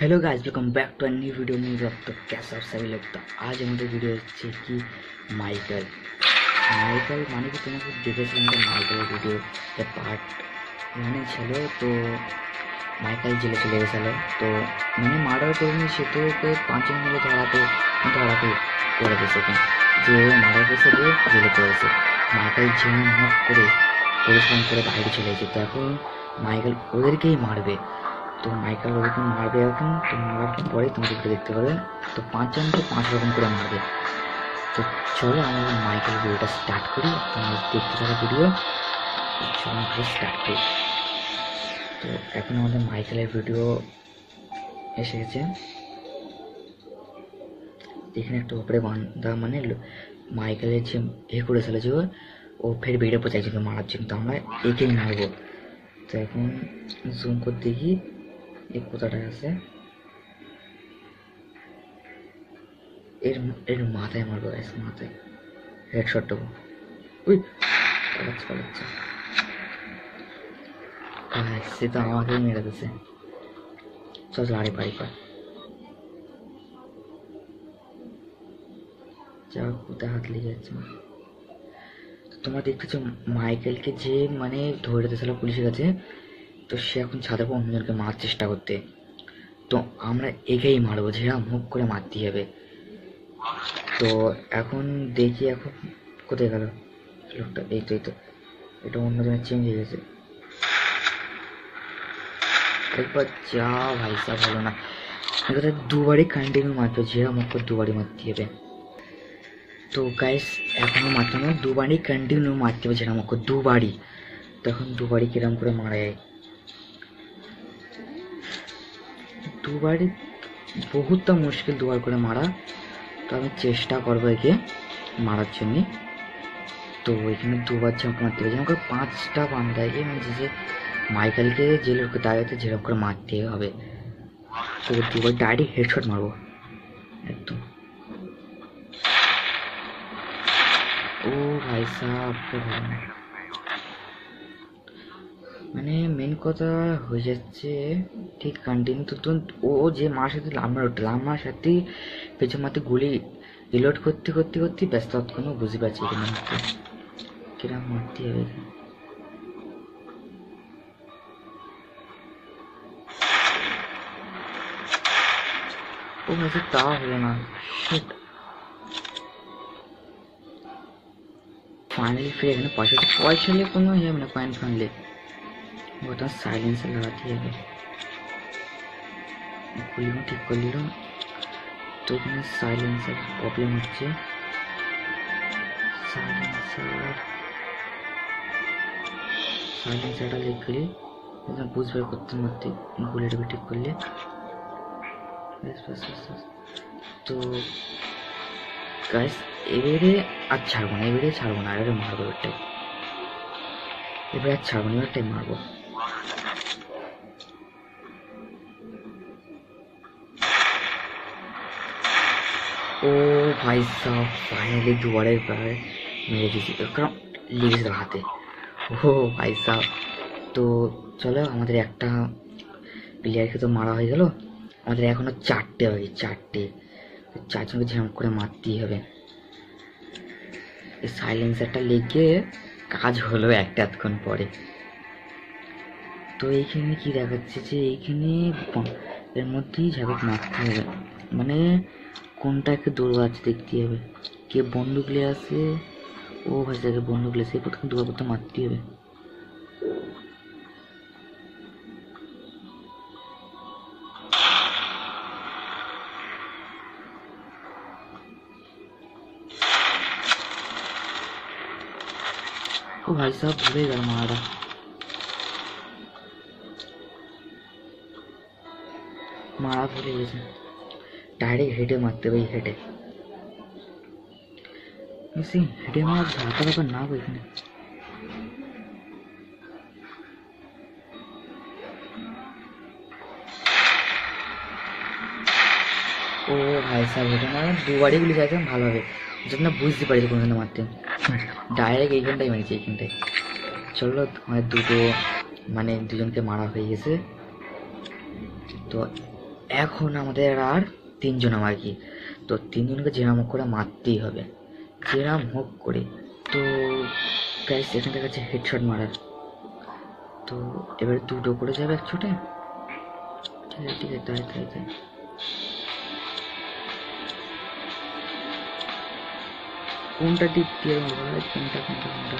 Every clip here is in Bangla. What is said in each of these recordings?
Hello guys, welcome back to a new video में। अब तक कैसा आप सभी लोग, तो आज हमारे वीडियो হচ্ছে কি মাইকেল মাইকেল মানে কি তোমরা দেখেছিলাম যে মাইকেলের ভিডিও পার্ট ওয়ানে ছিল। তো মাইকেল জেলে চলে গেছিল, তো মানে মার্ডার করেনি সে, তো ওকে পাঁচজন মিলে ধরাকে করে দিয়েছে যে মার্ডার করেছে, যে জেলে করেছে। মাইকেল জেনে মুখ করে পরিশ্রম করে বাইরে চলে গেছে। তো এখন মাইকেল ওদেরকেই মারবে। তো মাইকেল ওরকম মারবে এখন, তো মারার পরে তুমি দেখতে পাবে। তো পাঁচজনকে পাঁচ রকম করে মারবে। তো চলো আমরা মাইকেল ভিডিওটা স্টার্ট করি। তোমরা দেখতে থাকো ভিডিও, চলো স্টার্ট করি। তো এখন আমাদের মাইকেলের ভিডিও এসে গেছে। এখানে একটা উপরে বান্ধা, মানে মাইকেলের যে করেছিল যে ও ফের বেড়ে পড়ে চাইছিল মারার জন্য, তো আমরা একেই মারবো। তো এখন জুম করে দেখি এই কোথাটা আছে। এর মাথায় মারবো, মাথায় হেডশট দেবো। উই পালাচ্ছে সে তো আমাকেই মেরে দিচ্ছে। চল আরে পারি পার যা, কোথায় হাত লেগে যাচ্ছে। তোমরা দেখতেছো মাইকেলকে যে মানে ধরে দিয়েছিল পুলিশের কাছে, তো সে এখন ছাদের উপর অন্যজনকে মারার চেষ্টা করতে। তো আমরা একেই মারবো, যে মুখ করে মারতে হবে। তো এখন দেখি এখন কোথায় গেল লোকটা। এই তো এটা অন্যজনের চেঞ্জ হয়ে গেছে। একবার যা ভাই সাহেব হলো না, এটা দুবারই কন্টিনিউ মারতে, যে মুখ করে দুবারই মারতে হবে। তো গাইস এখনো মারতে না, দুবারই কন্টিনিউ মারতে হবে, যেটা মুখ দুবারই। তখন দুবারই কিরম করে মারা যায়, দুবারই বহুতটা মুশকিল দুবার করে মারা। তো আমি চেষ্টা করবো একে মারার জন্যে। তো এখানে দুবার ঝাঁপ মারতে হবে, যেরকম করে পাঁচটা বান্ধাকে, মানে যে মাইকেলকে যে লোক দাঁড়াতে যেরকম করে মারতে হবে। তো দুবার ডাইরেক্ট হেডশট মারবো একদম। ও ভাই সাহেব, মানে মেন কথা হয়ে যাচ্ছে ঠিক কন্টিনিউ। তো ও যে মার সাথে লাম্বার সাথে পেছন মাথে গুলি রিলোড করতে করতে করতে ব্যস্ত, কোনো বুঝতে পারছি কিরম মারতে হবে। ও হয়তো তাও হলো না। फाइनली फिर এখানে পয়সা নিয়ে কোনো ইয়ে হবে না। কয়েন ফানলে ওটা সাইলেন্সার লাগাতে হবে। গুলিগুলো ঠিক করে নিলাম। তো এখানে সাইলেন্সার প্রবলেম হচ্ছে। সাইলেন্সারটা লিখলে বুঝবে করতে মধ্যে গুলিটা ঠিক করলে। তো গাইস এবারে আর ছাড়বো না, এবারে মারবো এবারটাই, এবারে আর ছাড়বো না, এবারটাই মারবো। ও ভাই সাহেব ফাইনালি দুবারের প্রায় মেরে দিয়েছি, কারণ লেগেছিল হাতে। ও ভাই সাহেব, তো চলো আমাদের একটা প্লেয়ারকে তো মারা হয়ে গেল, আমাদের এখনো চারটে বাকি, চারজনকে ঝাঁপ করে মারতেই হবে। এই সাইলেন্সারটা লেগে কাজ হলো একটা এতক্ষণ পরে। তো এইখানে কি দেখাচ্ছে যে এইখানে এর মধ্যেই ঝাঁপ মারতে হবে, মানে কোনটাকে দৌড় আছে দেখতে হবে। কে বন্দুক নিয়ে আসে, ও ভাই যাকে বন্দুক নিয়ে সেই প্রথমে দুবার প্রথম মারতে হবে। ও ভাই সাহেব ভুলে গেল মারা ভুলে গেছে। ডাইরেক্ট হেডে মারতে হবে, হেডে হেডে মারা ঝাঁকা ব্যাপার না এখানে। ও ভাই সাহেব হেডে মারা দুবারই গুলি চাইতাম ভালো হবে, জন্য বুঝতে পারি কোনখানে মারতে। ডাইরেক্ট এইখানটাই মেরেছি, এইখানটাই। চলো আমাদের দুজনকে মারা হয়ে গেছে। তো এখন আমাদের আর 3 জন বাকি। তো 3 জনকে যেরাম হোক করে মারতেই হবে, যেরাম হোক করে। তো গাইস এখান থেকে আছে হেডশট মারার। তো এবারে 2টো করে যাবে একচোটে। ঠিক আছে ঠিক আছে, তাই তাই তাই। কোনটা দিক দিয়ে ভাই, কোনটা কোনটা কোনটা?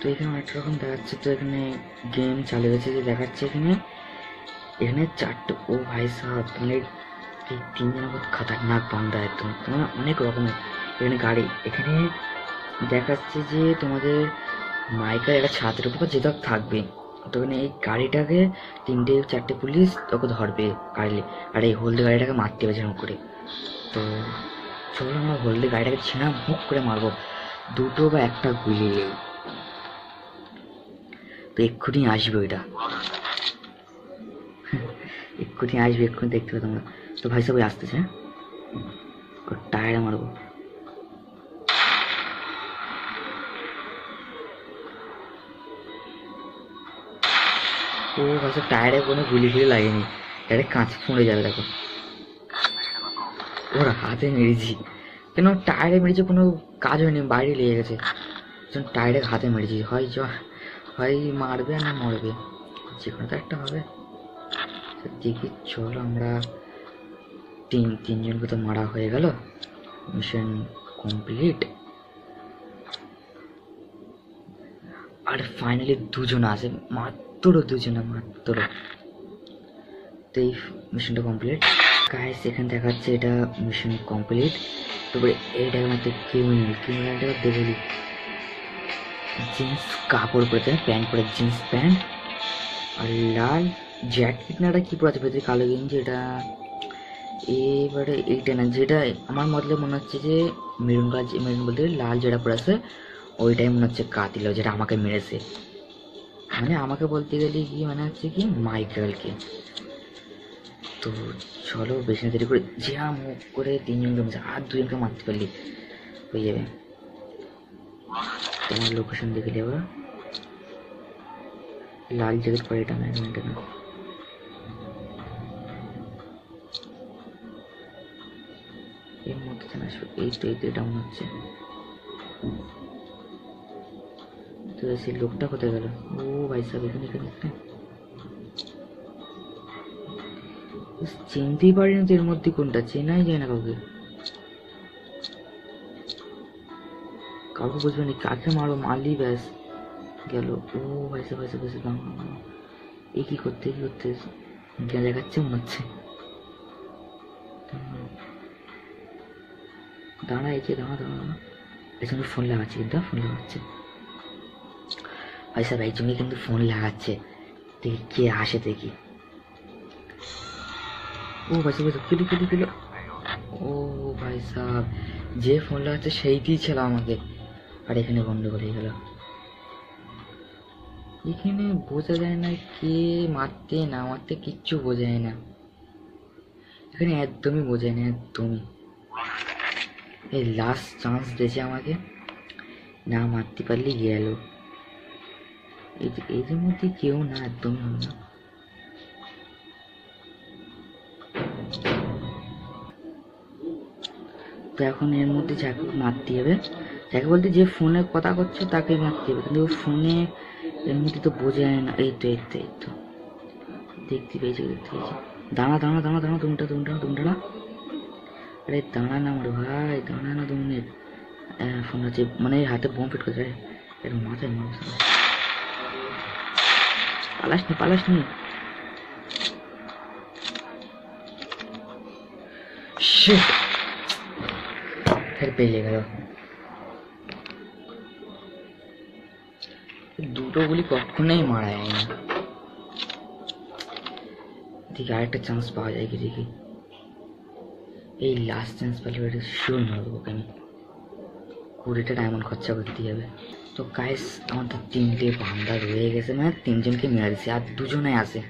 তো এখানে অনেক রকম দেখাচ্ছে। তো এখানে গেম চালু গেছে যে দেখাচ্ছে এখানে এখানে 4টে। ও ভাই সাহেব, মানে এই 3 জনের বহুত খতরনাক বান্দা একদম, তোমার অনেক রকমের। এখানে গাড়ি, এখানে দেখাচ্ছে যে তোমাদের মাইকার একটা ছাদের উপর যেটা থাকবে। তো এখানে এই গাড়িটাকে 3টে 4টে পুলিশ তোকে ধরবে গাড়ি, আর এই হলদে গাড়িটাকে মারতে হবে যেরকম করে। তো চলো আমরা হলদে গাড়িটাকে ছিঁড়া মুখ করে মারবো, 2টো বা 1টা গুলি। তো এক্ষুনি আসবে ওইটা, এক্ষুনি আসবে, এক্ষুনি দেখতে পাবে তোমরা। তো ভাই সবাই আসতেছে, ওর টায়ারে মারবো। ও ভাই সব টায়ারে কোনো গুলি ফুলি লাগেনি, ডাইরেক্ট কাঁচ ফুঁড়ে যাবে। দেখো ওর হাতে মেরেছি, কেন টায়ারে মেরেছে কোনো কাজ হয়নি, বাইরে লেগে গেছে। টায়ারে হাতে মেরেছি, হয় মারবে আর না মরবে, যে কোনো তো একটা হবে। দেখি চলো আমরা তিনজনকে তো মারা হয়ে গেল, মিশন কমপ্লিট। আর ফাইনালি 2জন আছে, মাত্র 2জন, মাত্র। তো এই মিশনটা কমপ্লিট গাইস। এখানে দেখাচ্ছে এটা মিশন কমপ্লিট। তারপরে এইটাকে মাত্র ক্রিমিনালটা দেখে দিই। জিন্স কাপড় পরেছে, প্যান্ট পরে, জিন্স প্যান্ট আর লাল জ্যাকেট না, এটা কি পরে আছে ভেতরে কালো গেঞ্জি। এটা এবারে এইটা না, যেটা আমার মতলে মনে হচ্ছে যে মেরুন কালার, মেরুন বলতে লাল যেটা পরে আছে ওইটাই মনে হচ্ছে কাতিল, যেটা আমাকে মেরেছে। মানে আমাকে বলতে গেলে কি মানে হচ্ছে কি মাইকেলকে। তো চলো বেশি না দেরি করে যা মুখ করে 3জনকে মেরেছে, আর 2জনকে মারতে পারলি হয়ে যাবে। তোমার লোকেশন দেখে যাবো, লাল জ্যাকেট পরে, এটা না এটা না। এর মধ্যে না আসবে, এই তো এটা মনে হচ্ছে। তো সেই লোকটা কোথায় গেল? ও ভাই সাহেব, এখানে এখানে চিনতেই পারিনি তো এর মধ্যে কোনটা, চেনাই যায় না কাউকে, কাউকে বুঝবে না কাকে মারো, মারলি ব্যাস গেল। ও ভাই সাহেব ভাই সাহেব, এ কি করতে দেখাচ্ছে মনে হচ্ছে। দাঁড়া, এই যে দাঁড়া দাঁড়া দাঁড়া, এই জন্য ফোন লাগাচ্ছে, কিন্তু ফোন লাগাচ্ছে ভাই সাহেব, এই জন্যই কিন্তু ফোন লাগাচ্ছে। দেখি কে আসে দেখি। ও ভাই সাহেব কিলো। ও ভাই সাহেব, যে ফোন লাগাচ্ছে সেইটিই ছিল আমাকে, আর এখানে গন্ডগোল হয়ে গেল। এখানে বোঝা যায় না কে মারতে না মারতে, কিচ্ছু বোঝা যায় না এখানে, একদমই বোঝায় না, একদমই। এই লাস্ট চান্স দিয়েছে আমাকে, না মারতে পারলে গেল। এদের মধ্যে কেউ না, একদমই হবে না। তো এখন এর মধ্যে যাকে মারতে হবে, যাকে বলতে যে ফোনে কথা করছে তাকে মারতে হবে, কিন্তু ফোনে এর মধ্যে তো বোঝা যায় না। এই তো দেখতে পেয়েছি। দাঁড়া, তুমি আরে দাঁড়া না আমার ভাই, দাঁড়া না 2 মিনিট। ফোন আছে মানে হাতে বোম ফিট করছে, এর মাথায় মারছে। পালাস নি শিট, ফের পেয়ে গেল। 2টো গুলি কখনোই মারা যায় না। দেখি আরেকটা চান্স পাওয়া যায় কি দেখি। এই লাস্ট চান্স পেলে এটা শিওর মারবো ওকে আমি। 20টা ডায়মন্ড খরচা করতে হবে। তো গাইস আমাদের 3টে বান্দা রয়ে গেছে, মানে 3জনকে মেরে দিছে, আর 2জনে আছে।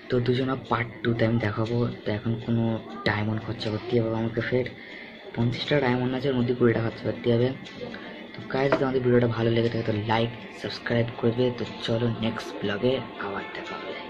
তো 2জনা পার্ট 2তে আমি দেখাবো। তো এখন কোনো ডায়মন্ড খরচা করতে হবে আমাকে, ফের 50টা ডায়মন্ড আছে, ওর মধ্যে 20টা খরচা করতে হবে। তো গাইস যদি আমাদের ভিডিওটা ভালো লেগে থাকে তো লাইক সাবস্ক্রাইব করবে। তো চলো নেক্সট ব্লগে আবার দেখা হবে।